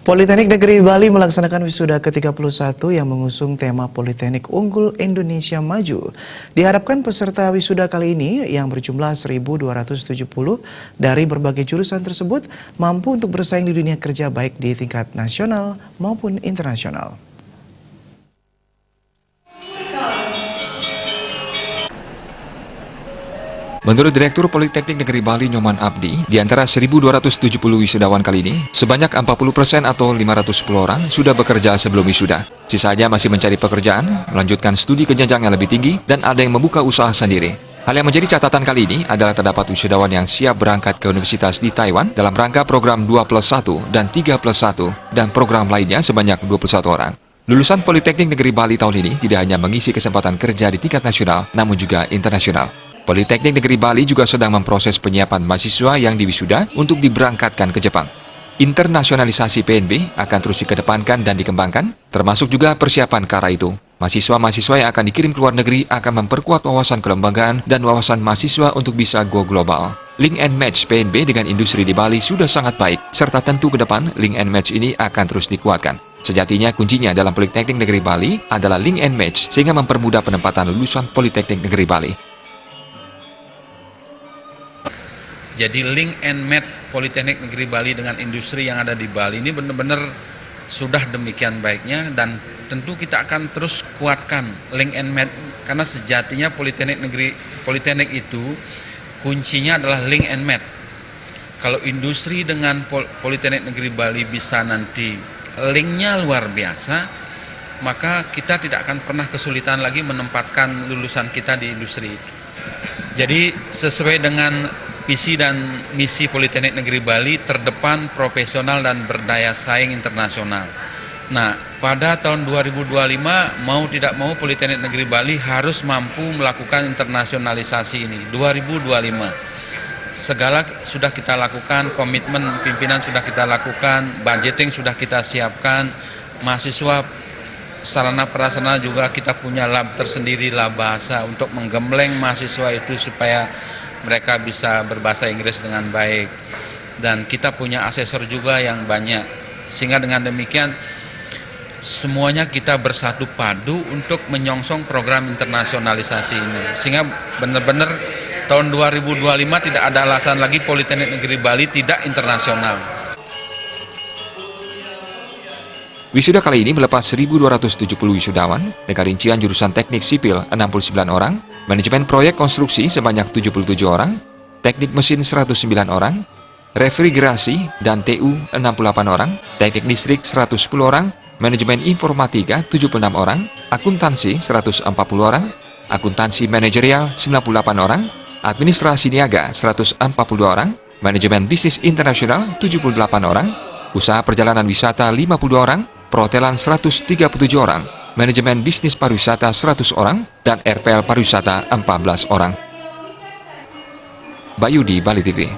Politeknik Negeri Bali melaksanakan wisuda ke-31 yang mengusung tema Politeknik Unggul Indonesia Maju. Diharapkan peserta wisuda kali ini yang berjumlah 1.270 dari berbagai jurusan tersebut mampu untuk bersaing di dunia kerja baik di tingkat nasional maupun internasional. Menurut Direktur Politeknik Negeri Bali Nyoman Abdi, di antara 1.270 wisudawan kali ini, sebanyak 40% atau 510 orang sudah bekerja sebelum wisuda. Sisanya masih mencari pekerjaan, melanjutkan studi ke jenjang yang lebih tinggi, dan ada yang membuka usaha sendiri. Hal yang menjadi catatan kali ini adalah terdapat wisudawan yang siap berangkat ke universitas di Taiwan dalam rangka program 2+1 dan 3+1, dan program lainnya sebanyak 21 orang. Lulusan Politeknik Negeri Bali tahun ini tidak hanya mengisi kesempatan kerja di tingkat nasional, namun juga internasional. Politeknik Negeri Bali juga sedang memproses penyiapan mahasiswa yang diwisuda untuk diberangkatkan ke Jepang. Internasionalisasi PNB akan terus dikedepankan dan dikembangkan, termasuk juga persiapan ke arah itu. Mahasiswa-mahasiswa yang akan dikirim ke luar negeri akan memperkuat wawasan kelembagaan dan wawasan mahasiswa untuk bisa go global. Link and match PNB dengan industri di Bali sudah sangat baik, serta tentu ke depan link and match ini akan terus dikuatkan. Sejatinya kuncinya dalam Politeknik Negeri Bali adalah link and match sehingga mempermudah penempatan lulusan Politeknik Negeri Bali. Jadi link and match Politeknik Negeri Bali dengan industri yang ada di Bali ini benar-benar sudah demikian baiknya, dan tentu kita akan terus kuatkan link and match karena sejatinya Politeknik itu kuncinya adalah link and match. Kalau industri dengan Politeknik Negeri Bali bisa nanti linknya luar biasa, maka kita tidak akan pernah kesulitan lagi menempatkan lulusan kita di industri. Jadi sesuai dengan visi dan misi Politeknik Negeri Bali, terdepan, profesional, dan berdaya saing internasional. Nah, pada tahun 2025, mau tidak mau Politeknik Negeri Bali harus mampu melakukan internasionalisasi ini, 2025. Segala sudah kita lakukan, komitmen pimpinan sudah kita lakukan, budgeting sudah kita siapkan, mahasiswa sarana prasarana juga kita punya lab tersendiri, lab bahasa, untuk menggembleng mahasiswa itu supaya mereka bisa berbahasa Inggris dengan baik, dan kita punya asesor juga yang banyak, sehingga dengan demikian semuanya kita bersatu padu untuk menyongsong program internasionalisasi ini, sehingga benar-benar tahun 2025 tidak ada alasan lagi Politeknik Negeri Bali tidak internasional. Wisuda kali ini melepas 1.270 wisudawan, dengan rincian jurusan teknik sipil 69 orang, manajemen proyek konstruksi sebanyak 77 orang, teknik mesin 109 orang, refrigerasi dan TU 68 orang, teknik listrik 110 orang, manajemen informatika 76 orang, akuntansi 140 orang, akuntansi manajerial 98 orang, administrasi niaga 142 orang, manajemen bisnis internasional 78 orang, usaha perjalanan wisata 52 orang, perhotelan 137 orang, manajemen bisnis pariwisata 100 orang, dan RPL pariwisata 14 orang. Bayudi, Bali TV.